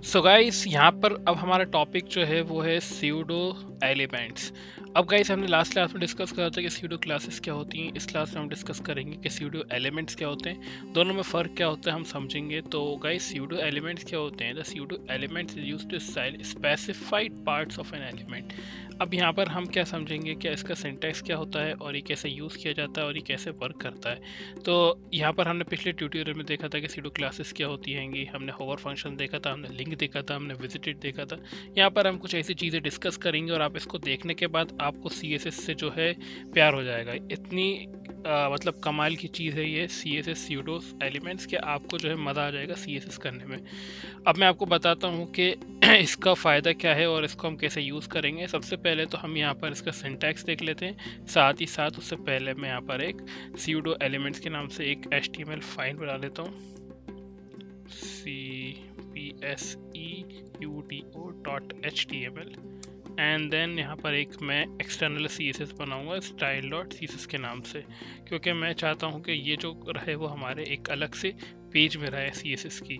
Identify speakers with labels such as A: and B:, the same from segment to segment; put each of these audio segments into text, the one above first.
A: So guys यहाँ पर अब हमारा टॉपिक जो है वो है स्यूडो एलिमेंट्स। अब गाइस हमने लास्ट क्लास में डिस्कस करा था कि स्यूडो क्लासेस क्या होती हैं। इस क्लास में हम डिस्कस करेंगे कि स्यूडो एलिमेंट्स क्या होते हैं, दोनों में फ़र्क क्या होता है हम समझेंगे। तो गाइस स्यूडो एलिमेंट्स क्या होते हैं? The pseudo elements is used to style specified parts of an element. अब यहाँ पर हम क्या समझेंगे, क्या इसका सिंटैक्स क्या होता है और ये कैसे यूज़ किया जाता है और ये कैसे वर्क करता है। तो यहाँ पर हमने पिछले ट्यूटोरियल में देखा था कि स्यूडो क्लासेस क्या होती हैंगी, हमने होवर फंक्शन देखा था, हमने लिंक देखा था, हमने विजिटेड देखा था। यहाँ पर हम कुछ ऐसी चीज़ें डिस्कस करेंगे और आप इसको देखने के बाद आपको CSS से जो है प्यार हो जाएगा। इतनी मतलब कमाल की चीज़ है ये CSS स्यूडो एलिमेंट्स के, आपको जो है मज़ा आ जाएगा CSS करने में। अब मैं आपको बताता हूँ कि इसका फ़ायदा क्या है और इसको हम कैसे यूज़ करेंगे। सबसे पहले तो हम यहाँ पर इसका सिंटैक्स देख लेते हैं, साथ ही साथ उससे पहले मैं यहाँ पर एक स्यूडो एलिमेंट्स के नाम से एक HTML फाइल बना लेता हूँ, cpseudo.html। एंड देन यहाँ पर एक मैं एक्सटर्नल CSS बनाऊंगा style.css के नाम से, क्योंकि मैं चाहता हूँ कि ये जो रहे वो हमारे एक अलग से पेज में रहे CSS की।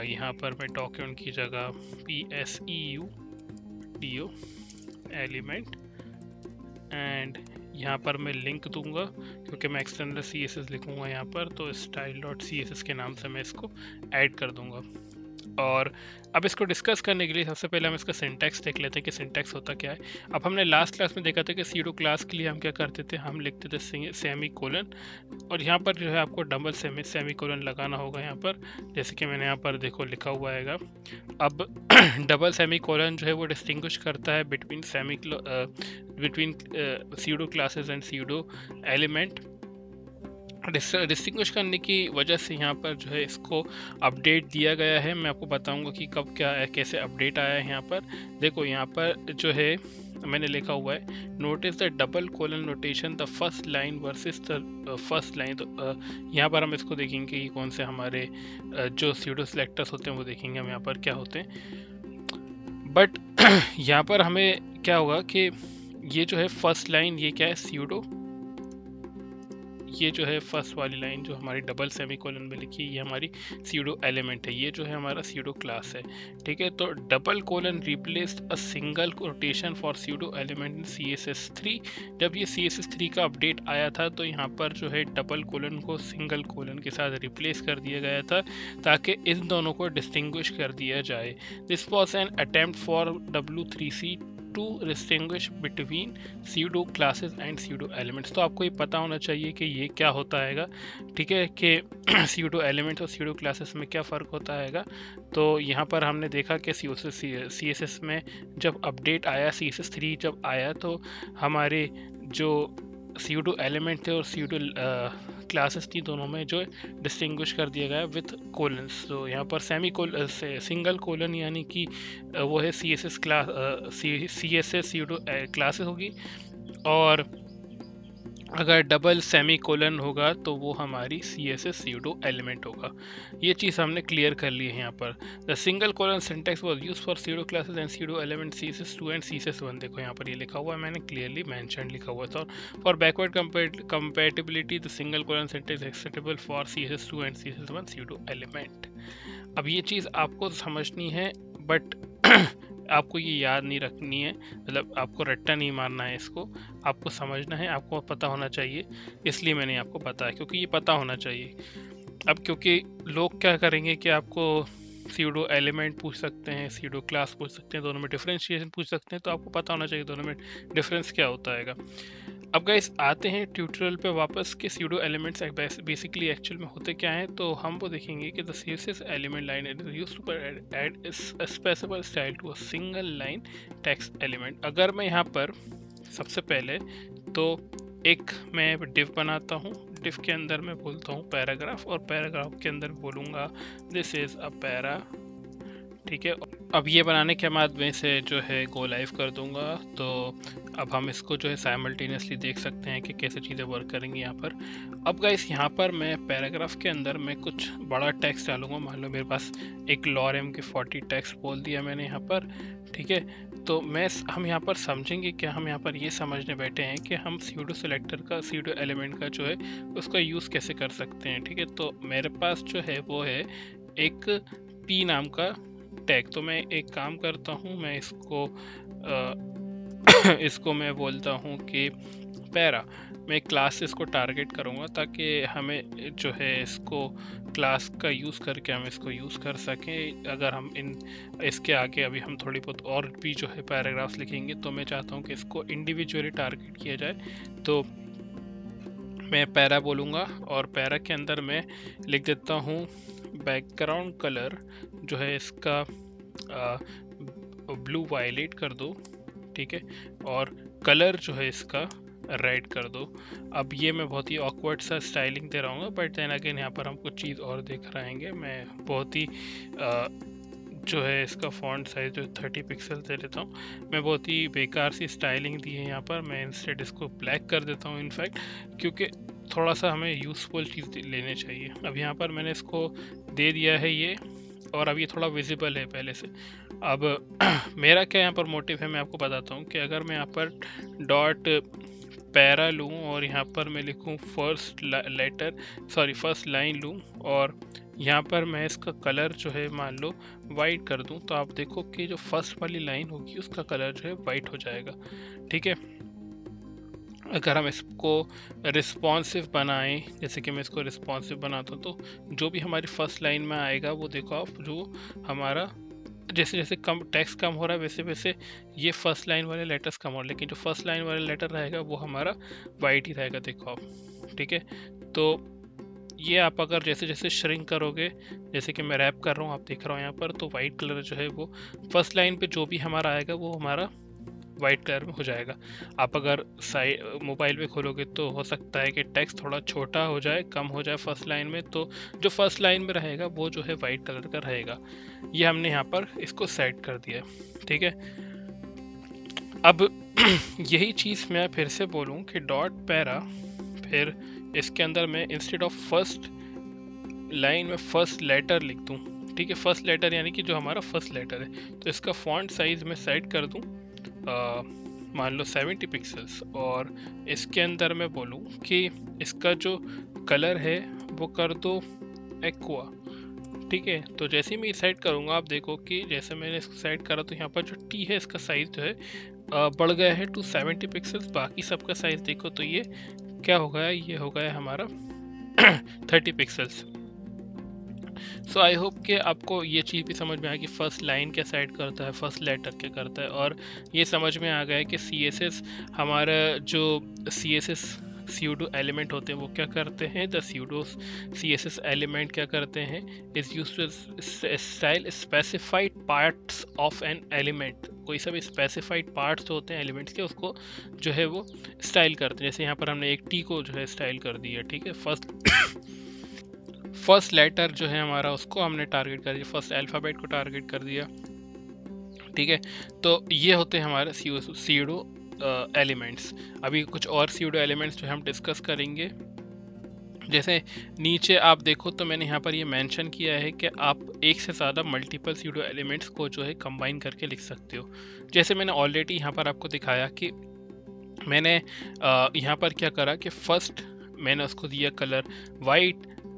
A: यहाँ पर मैं डॉक्यूमेंट की जगह pseudo एलिमेंट एंड यहाँ पर मैं लिंक दूंगा, क्योंकि मैं एक्सटर्नल CSS लिखूंगा यहाँ पर, तो style.css के नाम से मैं इसको ऐड कर दूंगा। और अब इसको डिस्कस करने के लिए सबसे पहले हम इसका सिंटैक्स देख लेते हैं कि सिंटैक्स होता क्या है। अब हमने लास्ट क्लास में देखा था कि स्यूडो क्लास के लिए हम क्या करते थे, हम लिखते थे सेमी कोलन, और यहाँ पर जो है आपको डबल सेमी कोलन लगाना होगा यहाँ पर, जैसे कि मैंने यहाँ पर देखो लिखा हुआ है। अब डबल सेमी कोलन जो है वो डिस्टिंग्विश करता है between pseudo classes and pseudo element. Distinguish करने की वजह से यहाँ पर जो है इसको अपडेट दिया गया है। मैं आपको बताऊंगा कि कब क्या है, कैसे अपडेट आया है। यहाँ पर देखो, यहाँ पर जो है मैंने लिखा हुआ है, notice the double colon notation the first line versus the first line. तो यहाँ पर हम इसको देखेंगे कि कौन से हमारे जो स्यूडो सिलेक्टर्स होते हैं वो देखेंगे हम यहाँ पर क्या होते हैं। बट यहाँ पर हमें क्या होगा कि ये जो है फर्स्ट लाइन, ये क्या है, स्यूडो, ये जो है फर्स्ट वाली लाइन जो हमारी डबल सेमीकोलन में लिखी है ये हमारी स्यूडो एलिमेंट है, ये जो है हमारा स्यूडो क्लास है। ठीक है, तो double colon replaced a single quotation for pseudo element in CSS3। जब ये CSS3 का अपडेट आया था तो यहाँ पर जो है डबल कोलन को सिंगल कोलन के साथ रिप्लेस कर दिया गया था, ताकि इन दोनों को डिस्टिंग्विश कर दिया जाए। This was an attempt for W3C to distinguish between pseudo classes and pseudo elements. तो आपको ये पता होना चाहिए कि ये क्या होता है, ठीक है, कि स्यूडो एलिमेंट्स और स्यूडो क्लासेस में क्या फ़र्क होता है। तो यहाँ पर हमने देखा कि CSS में जब अपडेट आया, CSS3 जब आया, तो हमारे जो स्यूडो एलिमेंट थे और स्यूडो क्लासेस थी, दोनों में जो डिस्टिंग्विश कर दिया गया विथ कोलन्स। तो यहाँ पर सिंगल कोलन यानी कि वो है CSS class, CSS pseudo classes होगी, और अगर डबल सेमी कोलन होगा तो वो हमारी CSS स्यूडो एलिमेंट होगा। ये चीज़ हमने क्लियर कर ली है यहाँ पर। The single colon syntax was used for pseudo classes and pseudo element CSS2 and CSS1। देखो यहाँ पर ये लिखा हुआ है, मैंने क्लियरली मेंशन लिखा हुआ था। For backward compatibility the single colon syntax acceptable for CSS2 and CSS1 pseudo element. अब ये चीज़ आपको समझनी है, बट आपको ये याद नहीं रखनी है, मतलब आपको रट्टा नहीं मारना है, इसको आपको समझना है, आपको पता होना चाहिए। इसलिए मैंने आपको बताया, क्योंकि ये पता होना चाहिए। अब क्योंकि लोग क्या करेंगे कि आपको स्यूडो एलिमेंट पूछ सकते हैं, स्यूडो क्लास पूछ सकते हैं, दोनों में डिफरेंशिएशन पूछ सकते हैं, तो आपको पता होना चाहिए दोनों में डिफरेंस क्या होता है। अब गाइस आते हैं ट्यूटोरियल पे वापस कि स्यूडो एलिमेंट्स बेसिकली एक्चुअल में होते क्या हैं। तो हम वो देखेंगे कि the CSS element line is used to add a specific style to a single line text element. अगर मैं यहाँ पर सबसे पहले तो एक मैं डिव बनाता हूँ, डिव के अंदर मैं बोलता हूँ पैराग्राफ, और पैराग्राफ के अंदर बोलूँगा दिस इज़ अ पैरा। ठीक है, अब ये बनाने के बाद मैं इसे जो है गो लाइव कर दूंगा। तो अब हम इसको जो है साइमल्टेनियसली देख सकते हैं कि कैसे चीज़ें वर्क करेंगी यहाँ पर। अब गाइस यहाँ पर मैं पैराग्राफ के अंदर मैं कुछ बड़ा टेक्स्ट डालूंगा। मान लो मेरे पास एक लॉरेम के 40 टेक्स्ट बोल दिया मैंने यहाँ पर। ठीक है, तो हम यहाँ पर समझेंगे कि हम यहाँ पर ये समझने बैठे हैं कि हम स्यूडो सेलेक्टर का, स्यूडो एलिमेंट का जो है उसका यूज़ कैसे कर सकते हैं। ठीक है, तो मेरे पास जो है वो है एक P नाम का टैग। तो मैं एक काम करता हूँ, मैं इसको इसको मैं बोलता हूँ कि पैरा। मैं क्लास से इसको टारगेट करूँगा ताकि हमें जो है इसको क्लास का यूज़ करके हम इसको यूज़ कर सकें। अगर हम इसके आगे अभी हम थोड़ी बहुत और भी जो है पैराग्राफ्स लिखेंगे, तो मैं चाहता हूँ कि इसको इंडिविजुअली टारगेट किया जाए। तो मैं पैरा बोलूँगा और पैरा के अंदर मैं लिख देता हूँ बैकग्राउंड कलर जो है इसका ब्लू वायलेट कर दो, ठीक है, और कलर जो है इसका रेड कर दो। अब ये मैं बहुत ही ऑकवर्ड सा स्टाइलिंग दे रहा हूँ, बट देन अगेन यहाँ पर हम कुछ चीज़ और देख रहेंगे। मैं बहुत ही जो है इसका फॉन्ट साइज जो 30 पिक्सल दे देता हूँ। मैं बहुत ही बेकार सी स्टाइलिंग दी है यहाँ पर। मैं इंस्टेड इसको ब्लैक कर देता हूँ इनफैक्ट, क्योंकि थोड़ा सा हमें यूज़फुल चीज़ लेने चाहिए। अब यहाँ पर मैंने इसको दे दिया है ये, और अब ये थोड़ा विजिबल है पहले से। अब मेरा क्या यहाँ पर मोटिव है मैं आपको बताता हूँ कि अगर मैं यहाँ पर डॉट पैरा लूँ और यहाँ पर मैं लिखूँ फर्स्ट लाइन लूँ और यहाँ पर मैं इसका कलर जो है मान लो वाइट कर दूँ, तो आप देखो कि जो फर्स्ट वाली लाइन होगी उसका कलर जो है वाइट हो जाएगा, ठीक है। अगर हम इसको रिस्पॉन्सिव बनाएं, जैसे कि मैं इसको रिस्पॉन्सिव बनाता हूँ, तो जो भी हमारी फर्स्ट लाइन में आएगा वो देखो आप, जो हमारा जैसे जैसे कम टेक्स्ट कम हो रहा है वैसे वैसे ये फर्स्ट लाइन वाले लेटर्स कम हो रहे हैं, लेकिन जो फर्स्ट लाइन वाला लेटर रहेगा वो हमारा वाइट ही रहेगा, देखो आप, ठीक है। तो ये आप अगर जैसे जैसे श्रिंक करोगे, जैसे कि मैं रैप कर रहा हूँ, आप देख रहा हूँ यहाँ पर, तो वाइट कलर जो है वो फर्स्ट लाइन पे जो भी हमारा आएगा वो हमारा वाइट कलर में हो जाएगा। आप अगर मोबाइल पे खोलोगे तो हो सकता है कि टेक्स्ट थोड़ा छोटा हो जाए, कम हो जाए फर्स्ट लाइन में, तो जो फर्स्ट लाइन में रहेगा वो जो है वाइट कलर का रहेगा। ये हमने यहाँ पर इसको सेट कर दिया है, ठीक है। अब यही चीज़ मैं फिर से बोलूँ कि डॉट पैरा, फिर इसके अंदर मैं इंस्टेड ऑफ फर्स्ट लाइन में फर्स्ट लेटर लिख दूँ, ठीक है। फर्स्ट लेटर यानी कि जो हमारा फर्स्ट लेटर है, तो इसका फॉन्ट साइज मैं सेट कर दूँ मान लो 70 पिक्सल्स, और इसके अंदर मैं बोलूँ कि इसका जो कलर है वो कर दो एक्वा, ठीक है। तो जैसे ही मैं सेट करूँगा आप देखो कि जैसे मैंने इसको सेट करा तो यहाँ पर जो टी है इसका साइज़ जो है बढ़ गया है टू 70 पिक्सल्स। बाकी सबका साइज़ देखो तो ये क्या हो गया, ये हो गया हमारा 30 पिक्सल्स। सो आई होप कि आपको ये चीज़ भी समझ में आया कि फर्स्ट लाइन क्या सेट करता है, फर्स्ट लेटर क्या करता है, और ये समझ में आ गया है कि CSS हमारा जो CSS स्यूडो एलिमेंट होते हैं वो क्या करते हैं। द स्यूडो CSS एलिमेंट क्या करते हैं, is used to style specified parts of an element. कोई सब स्पेसिफाइड पार्ट्स होते हैं एलिमेंट्स के, उसको जो है वो स्टाइल करते हैं। जैसे यहाँ पर हमने एक टी को जो है स्टाइल कर दिया, ठीक है। फर्स्ट लेटर जो है हमारा उसको हमने टारगेट कर दिया, फर्स्ट अल्फ़ाबेट को टारगेट कर दिया, ठीक है। तो ये होते हैं हमारे स्यूडो एलिमेंट्स। अभी कुछ और स्यूडो एलिमेंट्स जो हम डिस्कस करेंगे। जैसे नीचे आप देखो तो मैंने यहाँ पर ये मेंशन किया है कि आप एक से ज़्यादा मल्टीपल स्यूडो एलिमेंट्स को जो है कंबाइन करके लिख सकते हो। जैसे मैंने ऑलरेडी यहाँ पर आपको दिखाया कि मैंने यहाँ पर क्या करा कि फर्स्ट मैंने उसको दिया कलर वाइट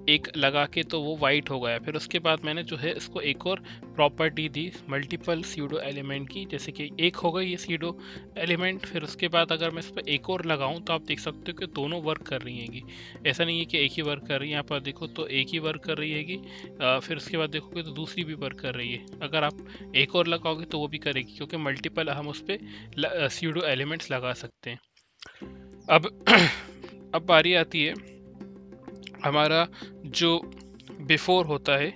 A: एक लगा के, तो वो वाइट हो गया। फिर उसके बाद मैंने जो है इसको एक और प्रॉपर्टी दी मल्टीपल स्यूडो एलिमेंट की, जैसे कि एक हो गई ये स्यूडो एलिमेंट। फिर उसके बाद अगर मैं इस पर एक और लगाऊं तो आप देख सकते हो कि दोनों वर्क कर रही हैगी। ऐसा नहीं है कि एक ही वर्क कर रही है, यहाँ पर देखो तो एक ही वर्क कर रही हैगी, फिर उसके बाद देखोगे तो दूसरी भी वर्क कर रही है। अगर आप एक और लगाओगे तो वो भी करेगी, क्योंकि मल्टीपल हम उस पर स्यूडो एलिमेंट्स लगा सकते हैं। अब बारी आती है हमारा जो बिफोर होता है,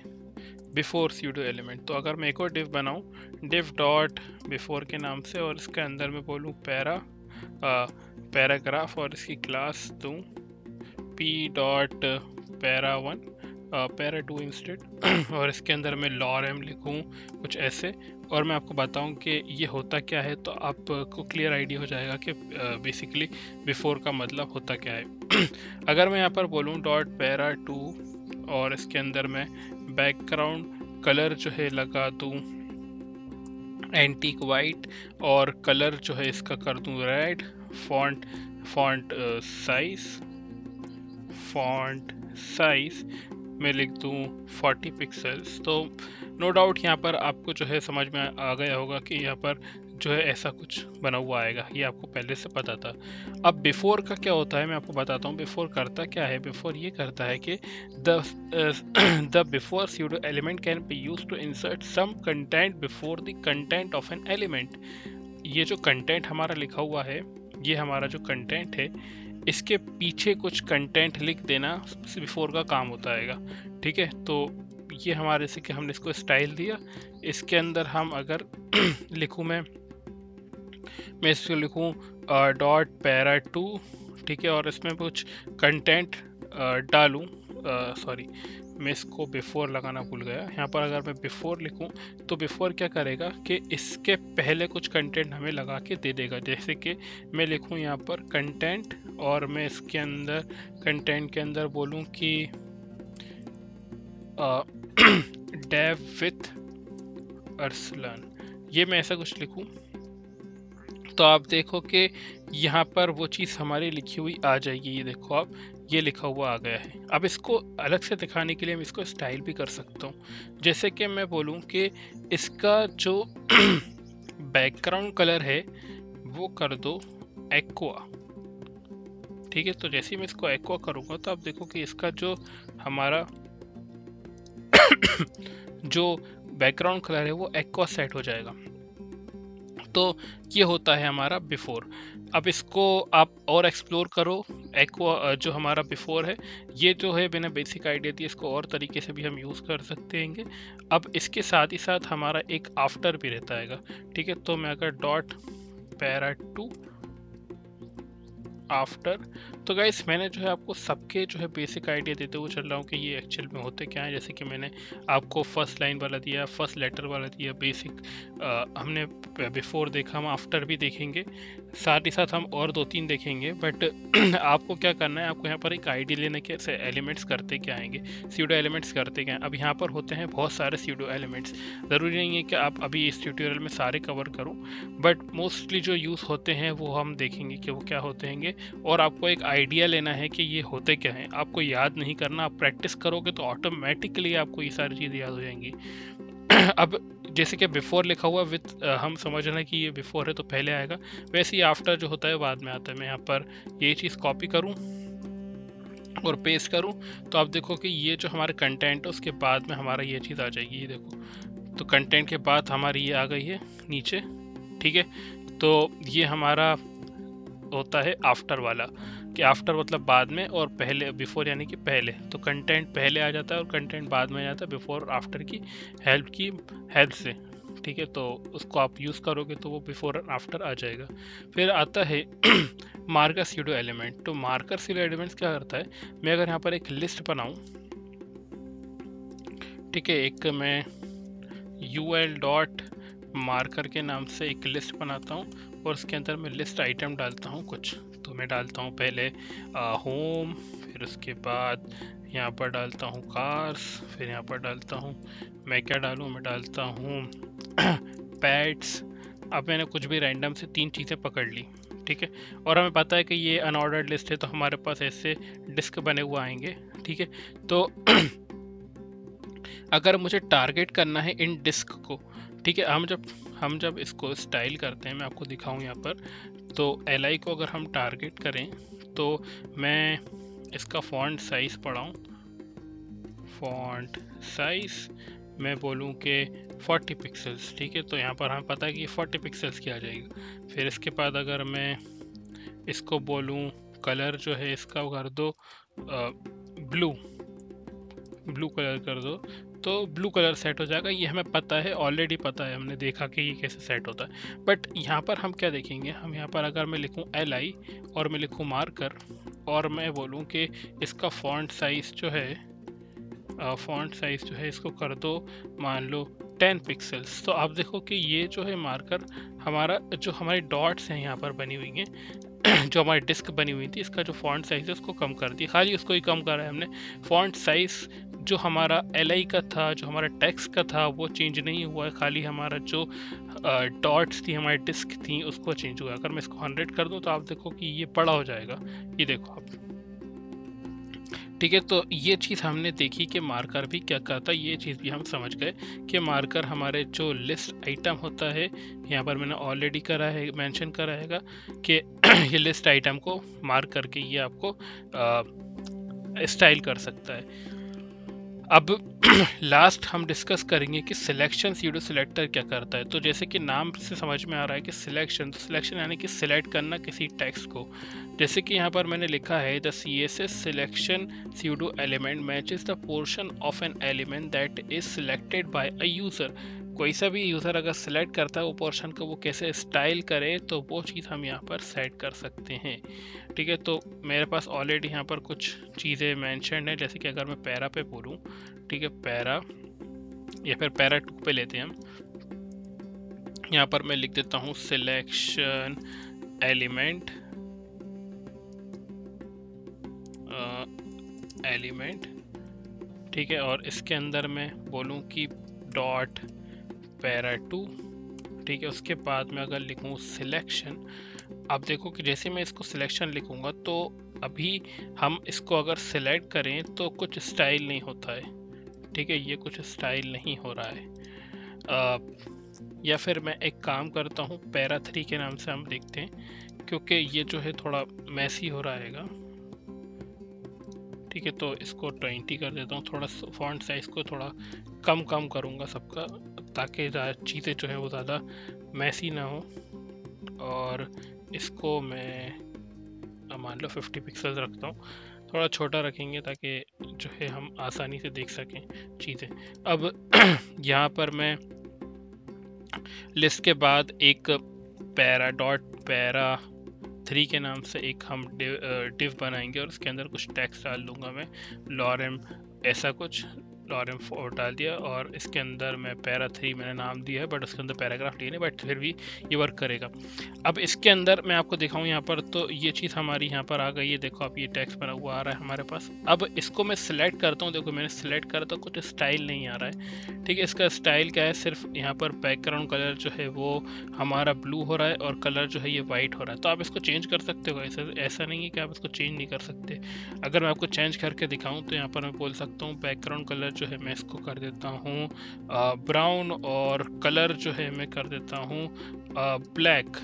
A: बिफोर स्यूडो एलिमेंट। तो अगर मैं एक और डिव बनाऊं, डिव डॉट बिफोर के नाम से, और इसके अंदर मैं बोलूं पैराग्राफ, और इसकी क्लास दूं p dot para 1 para 2 instead, और इसके अंदर मैं lorem लिखूं कुछ ऐसे, और मैं आपको बताऊं कि ये होता क्या है, तो आपको क्लियर आइडिया हो जाएगा कि बेसिकली बिफोर का मतलब होता क्या है। अगर मैं यहाँ पर बोलूँ डॉट पैरा 2 और इसके अंदर मैं बैकग्राउंड कलर जो है लगा दूँ एंटीक वाइट, और कलर जो है इसका कर दूँ रेड, फॉन्ट साइज मैं लिख दूँ 40 पिक्सल्स, तो नो डाउट यहाँ पर आपको जो है समझ में आ गया होगा कि यहाँ पर जो है ऐसा कुछ बना हुआ आएगा, ये आपको पहले से पता था। अब बिफोर का क्या होता है मैं आपको बताता हूँ। बिफोर करता क्या है, बिफोर ये करता है कि the the before pseudo element can be used to insert some content before the content of an element. ये जो कंटेंट हमारा लिखा हुआ है, ये हमारा जो कंटेंट है, इसके पीछे कुछ कंटेंट लिख देना बिफोर का काम होता है। ठीक है, तो ये हमारे से कि हमने इसको स्टाइल दिया, इसके अंदर हम अगर लिखूँ मैं इसको लिखूँ डॉट पैरा 2, ठीक है, और इसमें कुछ कंटेंट डालूँ, सॉरी मैं इसको बिफोर लगाना भूल गया। यहाँ पर अगर मैं बिफोर लिखूँ तो बिफोर क्या करेगा कि इसके पहले कुछ कंटेंट हमें लगा के दे देगा। जैसे कि मैं लिखूँ यहाँ पर कंटेंट, और मैं इसके अंदर कंटेंट के अंदर बोलूँ कि डेव विथ अरसलान, ये मैं ऐसा कुछ लिखूँ, तो आप देखो कि यहाँ पर वो चीज़ हमारी लिखी हुई आ जाएगी। ये देखो आप, ये लिखा हुआ आ गया है। अब इसको अलग से दिखाने के लिए मैं इसको स्टाइल भी कर सकता हूँ। जैसे कि मैं बोलूँ कि इसका जो बैकग्राउंड कलर है वो कर दो एक्वा। ठीक है, तो जैसे ही मैं इसको एक्वा करूँगा तो आप देखो कि इसका जो हमारा जो बैकग्राउंड कलर है वो एक्वा सेट हो जाएगा। तो ये होता है हमारा बिफोर। अब इसको आप और एक्सप्लोर करो। एक्वा जो हमारा बिफोर है, ये जो है मैंने बेसिक आइडिया दी, इसको और तरीके से भी हम यूज़ कर सकते हैं। अब इसके साथ ही साथ हमारा एक आफ्टर भी रहता है। ठीक है, तो मैं अगर डॉट पैरा 2 आफ्टर, तो गाइस मैंने जो है आपको सबके जो है बेसिक आइडिया देते हुए चल रहा हूँ कि ये एक्चुअल में होते क्या है। जैसे कि मैंने आपको फर्स्ट लाइन वाला दिया, फर्स्ट लेटर वाला दिया, बेसिक हमने बिफोर देखा, हम आफ्टर भी देखेंगे, साथ ही साथ हम और 2-3 देखेंगे। बट आपको क्या करना है, आपको यहाँ पर एक आइडिया लेने के ऐसे एलिमेंट्स करते क्या आएंगे, स्यूडो एलिमेंट्स करते क्या हैं। अब यहाँ पर होते हैं बहुत सारे स्यूडो एलिमेंट्स, ज़रूरी नहीं है कि आप अभी इस ट्यूटोरियल में सारे कवर करो, बट मोस्टली जो यूज़ होते हैं वो हम देखेंगे कि वो क्या होते हैं। और आपको एक आइडिया लेना है कि ये होते क्या हैं, आपको याद नहीं करना। आप प्रैक्टिस करोगे तो ऑटोमेटिकली आपको ये सारी चीज़ें याद हो जाएंगी। अब जैसे कि बिफोर लिखा हुआ विथ, हम समझ रहे हैं कि ये बिफोर है तो पहले आएगा, वैसे ही आफ्टर जो होता है बाद में आता है। मैं यहाँ पर ये चीज़ कॉपी करूँ और पेस्ट करूँ, तो आप देखो कि ये जो हमारे कंटेंट है उसके बाद में हमारा ये चीज़ आ जाएगी। ये देखो, तो कंटेंट के बाद हमारी ये आ गई है नीचे। ठीक है, तो ये हमारा होता है आफ्टर वाला, कि आफ्टर मतलब बाद में, और पहले बिफोर यानी कि पहले। तो कंटेंट पहले आ जाता है और कंटेंट बाद में आ जाता है बिफोर और आफ्टर की हेल्प से। ठीक है, तो उसको आप यूज़ करोगे तो वो बिफोर और आफ्टर आ जाएगा। फिर आता है मार्कर स्यूडो एलिमेंट। तो मार्कर स्यूडो एलिमेंट्स क्या करता है, मैं अगर यहाँ पर एक लिस्ट बनाऊँ, ठीक है, एक मैं ul डॉट मार्कर के नाम से एक लिस्ट बनाता हूँ और उसके अंदर मैं लिस्ट आइटम डालता हूँ कुछ। तो मैं डालता हूँ पहले होम, फिर उसके बाद यहाँ पर डालता हूँ कार्स, फिर यहाँ पर डालता हूँ, मैं क्या डालूँ, मैं डालता हूँ पैट्स। अब मैंने कुछ भी रैंडम से 3 चीज़ें पकड़ ली। ठीक है, और हमें पता है कि ये अनऑर्डर्ड लिस्ट है तो हमारे पास ऐसे डिस्क बने हुए आएंगे। ठीक है, तो अगर मुझे टारगेट करना है इन डिस्क को, ठीक है, हम जब इसको स्टाइल करते हैं, मैं आपको दिखाऊं यहाँ पर, तो li को अगर हम टारगेट करें तो मैं इसका फॉन्ट साइज़ बढ़ाऊं, फॉन्ट साइज़ मैं बोलूं कि 40 पिक्सल्स। ठीक है, तो यहाँ पर हमें पता है कि 40 पिक्सल्स की आ जाएगी। फिर इसके बाद अगर मैं इसको बोलूं कलर जो है इसका कर दो ब्लू कलर कर दो, तो ब्लू कलर सेट हो जाएगा। ये हमें पता है, ऑलरेडी पता है, हमने देखा कि ये कैसे सेट होता है। बट यहाँ पर हम क्या देखेंगे, हम यहाँ पर अगर मैं लिखूँ li और मैं लिखूँ मार्कर और मैं बोलूँ कि इसका फॉन्ट साइज़ जो है इसको कर दो मान लो 10 पिक्सल्स। तो आप देखो कि ये जो है मार्कर हमारा, जो हमारी डॉट्स हैं यहाँ पर बनी हुई हैं जो हमारी डिस्क बनी हुई थी, इसका जो फॉन्ट साइज़ है उसको कम कर दिया, खाली उसको ही कम करा है हमने। फॉन्ट साइज़ जो हमारा li का था, जो हमारा टेक्स्ट का था, वो चेंज नहीं हुआ है, खाली हमारा जो डॉट्स थी, हमारी डिस्क थी, उसको चेंज हुआ है। अगर मैं इसको 100 कर दूं तो आप देखो कि ये बड़ा हो जाएगा। ये देखो आप, ठीक है, तो ये चीज़ हमने देखी कि मार्कर भी क्या करता है, ये चीज़ भी हम समझ गए कि मार्कर हमारे जो लिस्ट आइटम होता है, यहाँ पर मैंने ऑलरेडी करा है, मेंशन करा हैगा कि ये लिस्ट आइटम को मार्क करके ये आपको स्टाइल कर सकता है। अब लास्ट हम डिस्कस करेंगे कि सिलेक्शन सीडो सिलेक्टर क्या करता है। तो जैसे कि नाम से समझ में आ रहा है कि सिलेक्शन, तो सिलेक्शन यानी कि सिलेक्ट करना किसी टेक्स्ट को। जैसे कि यहाँ पर मैंने लिखा है the CSS selection pseudo element matches the portion of an element that is selected by a user. कोई सा भी यूज़र अगर सिलेक्ट करता है वो पोर्शन को, वो कैसे स्टाइल करे, तो वो चीज़ हम यहाँ पर सेट कर सकते हैं। ठीक है, तो मेरे पास ऑलरेडी यहाँ पर कुछ चीज़ें मैंशन है। जैसे कि अगर मैं पैरा पे बोलूँ, ठीक है, पैरा या फिर पैरा 2 पे लेते हैं हम, यहाँ पर मैं लिख देता हूँ सिलेक्शन एलिमेंट ठीक है, और इसके अंदर मैं बोलूँ कि डॉट पैरा 2, ठीक है। उसके बाद में अगर लिखूँ सिलेक्शन, आप देखो कि जैसे मैं इसको सिलेक्शन लिखूँगा तो अभी हम इसको अगर सिलेक्ट करें तो कुछ स्टाइल नहीं होता है। ठीक है, ये कुछ स्टाइल नहीं हो रहा है। या फिर मैं एक काम करता हूँ, पैरा 3 के नाम से हम देखते हैं, क्योंकि ये जो है थोड़ा मैसी हो रहा है। ठीक है, तो इसको 20 कर देता हूँ, थोड़ा फॉन्ट साइज को थोड़ा कम करूँगा सबका, ताकि चीज़ें जो है वो ज़्यादा मैसी ना हो। और इसको मैं मान लो 50 पिक्सल्स रखता हूँ, थोड़ा छोटा रखेंगे ताकि जो है हम आसानी से देख सकें चीज़ें। अब यहाँ पर मैं लिस्ट के बाद एक पैरा डॉट पैरा 3 के नाम से एक हम डिव बनाएंगे और उसके अंदर कुछ टेक्स्ट डाल दूंगा मैं, लॉरेम ऐसा कुछ, लॉरेम 4 डाल दिया, और इसके अंदर मैं पैरा 3 मैंने नाम दिया है, बट उसके अंदर पैराग्राफ नहीं है, बट फिर भी ये वर्क करेगा। अब इसके अंदर मैं आपको दिखाऊं यहाँ पर, तो ये चीज़ हमारी यहाँ पर आ गई है। देखो आप, ये टेक्स्ट बना हुआ आ रहा है हमारे पास। अब इसको मैं सिलेक्ट करता हूँ, देखो मैंने सिलेक्ट करा तो कुछ स्टाइल नहीं आ रहा है। ठीक है, इसका स्टाइल क्या है, सिर्फ यहाँ पर बैकग्राउंड कलर जो है वो हमारा ब्लू हो रहा है और कलर जो है ये वाइट हो रहा है। तो आप इसको चेंज कर सकते हो, ऐसा नहीं है कि आप इसको चेंज नहीं कर सकते। अगर मैं आपको चेंज करके दिखाऊँ तो यहाँ पर मैं बोल सकता हूँ बैकग्राउंड कलर जो है मैं इसको कर देता हूँ ब्राउन, और कलर जो है मैं कर देता हूँ ब्लैक।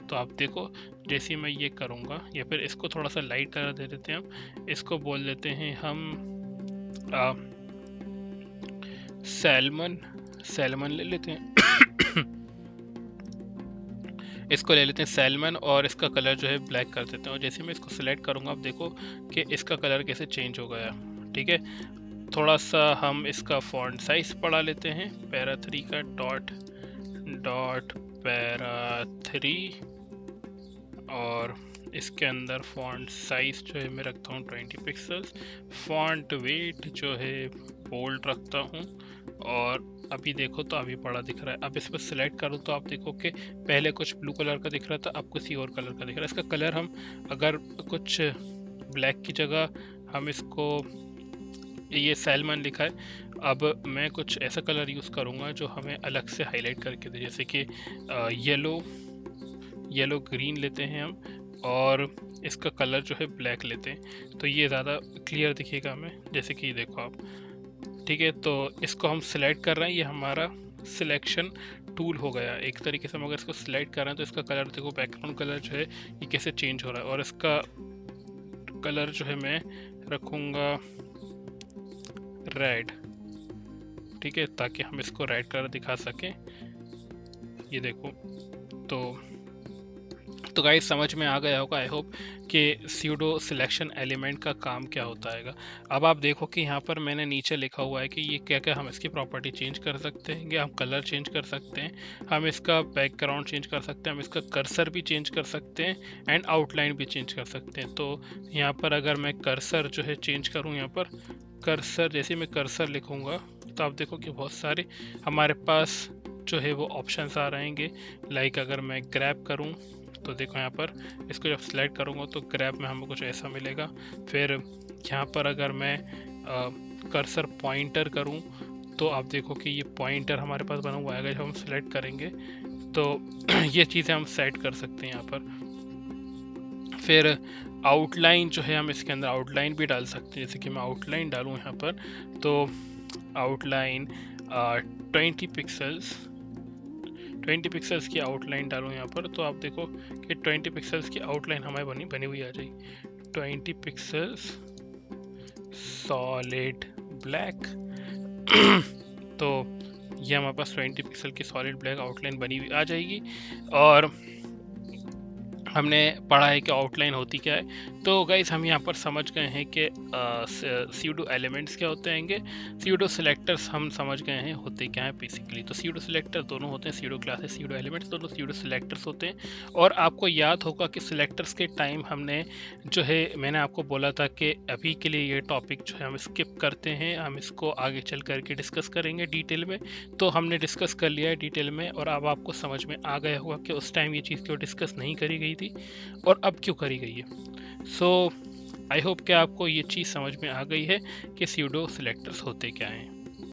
A: तो आप देखो जैसे मैं ये करूँगा, या फिर इसको थोड़ा सा लाइट कलर दे देते हैं हम, इसको बोल देते हैं हम सैल्मन ले लेते हैं इसको ले लेते हैं सैल्मन, और इसका कलर जो है ब्लैक कर देते हैं। और जैसे मैं इसको सिलेक्ट करूँगा, आप देखो कि इसका कलर कैसे चेंज हो गया। ठीक है, थोड़ा सा हम इसका फॉन्ट साइज बढ़ा लेते हैं, पैरा 3 का डॉट पैरा 3, और इसके अंदर फॉन्ट साइज जो है मैं रखता हूँ 20 पिक्सल्स, फॉन्ट वेट जो है बोल्ड रखता हूँ, और अभी देखो तो अभी बड़ा दिख रहा है। अब इस पर सिलेक्ट करूँ तो आप देखो कि पहले कुछ ब्लू कलर का दिख रहा था, अब किसी और कलर का दिख रहा है। इसका कलर हम अगर कुछ ब्लैक की जगह हम इसको, ये सैल्मन लिखा है, अब मैं कुछ ऐसा कलर यूज़ करूँगा जो हमें अलग से हाईलाइट करके दे। जैसे कि येलो ग्रीन लेते हैं हम, और इसका कलर जो है ब्लैक लेते हैं, तो ये ज़्यादा क्लियर दिखेगा हमें। जैसे कि देखो आप, ठीक है, तो इसको हम सिलेक्ट कर रहे हैं, ये हमारा सिलेक्शन टूल हो गया एक तरीके से। हम अगर इसको सिलेक्ट कर रहे हैं तो इसका कलर देखो, बैकग्राउंड कलर जो है ये कैसे चेंज हो रहा है, और इसका कलर जो है मैं रखूँगा रेड। ठीक है, ताकि हम इसको रेड कलर दिखा सकें। ये देखो, तो गाइस समझ में आ गया होगा आई होप कि सीडो सिलेक्शन एलिमेंट का काम क्या होता है। अब आप देखो कि यहाँ पर मैंने नीचे लिखा हुआ है कि ये क्या क्या हम इसकी प्रॉपर्टी चेंज कर सकते हैं, हम कलर चेंज कर सकते हैं, हम इसका बैकग्राउंड चेंज कर सकते हैं, हम इसका कर्सर भी चेंज कर सकते हैं, एंड आउटलाइन भी चेंज कर सकते हैं। तो यहाँ पर अगर मैं कर्सर जो है चेंज करूँ, यहाँ पर कर्सर, जैसे मैं कर्सर लिखूँगा तो आप देखो कि बहुत सारे हमारे पास जो है वो ऑप्शंस आ रहेंगे। लाइक अगर मैं ग्रैब करूँ तो देखो यहाँ पर इसको जब सेलेक्ट करूँगा तो ग्रैब में हमें कुछ ऐसा मिलेगा। फिर यहाँ पर अगर मैं कर्सर पॉइंटर करूँ तो आप देखो कि ये पॉइंटर हमारे पास बना हुआ है। जब हम सेलेक्ट करेंगे तो ये चीज़ें हम सेट कर सकते हैं यहाँ पर। फिर आउटलाइन जो है हम इसके अंदर आउटलाइन भी डाल सकते हैं। जैसे कि मैं आउटलाइन डालूँ यहाँ पर, तो आउटलाइन 20 पिक्सल्स की आउटलाइन डालूँ यहाँ पर, तो आप देखो कि 20 पिक्सल्स की आउटलाइन हमारी बनी हुई आ जाएगी। 20 पिक्सल्स सॉलिड ब्लैक तो ये हमारे पास 20 पिक्सल की सॉलिड ब्लैक आउटलाइन बनी हुई आ जाएगी। और हमने पढ़ा है कि आउटलाइन होती क्या है। तो गाइस हम यहाँ पर समझ गए हैं कि स्यूडो एलिमेंट्स क्या होते हैं, स्यूडो सिलेक्टर्स हम समझ गए हैं होते क्या है बेसिकली। तो स्यूडो सिलेक्टर दोनों होते हैं, स्यूडो क्लासेस स्यूडो एलिमेंट्स दोनों स्यूडो सिलेक्टर्स होते हैं। और आपको याद होगा कि सिलेक्टर्स के टाइम हमने जो है, मैंने आपको बोला था कि अभी के लिए ये टॉपिक जो है हम स्किप करते हैं, हम इसको आगे चल करके डिस्कस करेंगे डिटेल में। तो हमने डिस्कस कर लिया है डिटेल में, और अब आपको समझ में आ गया होगा कि उस टाइम ये चीज़ क्यों डिस्कस नहीं करी गई थी और अब क्यों करी गई है। सो आई होप कि आपको ये चीज़ समझ में आ गई है कि स्यूडो सिलेक्टर्स होते क्या हैं।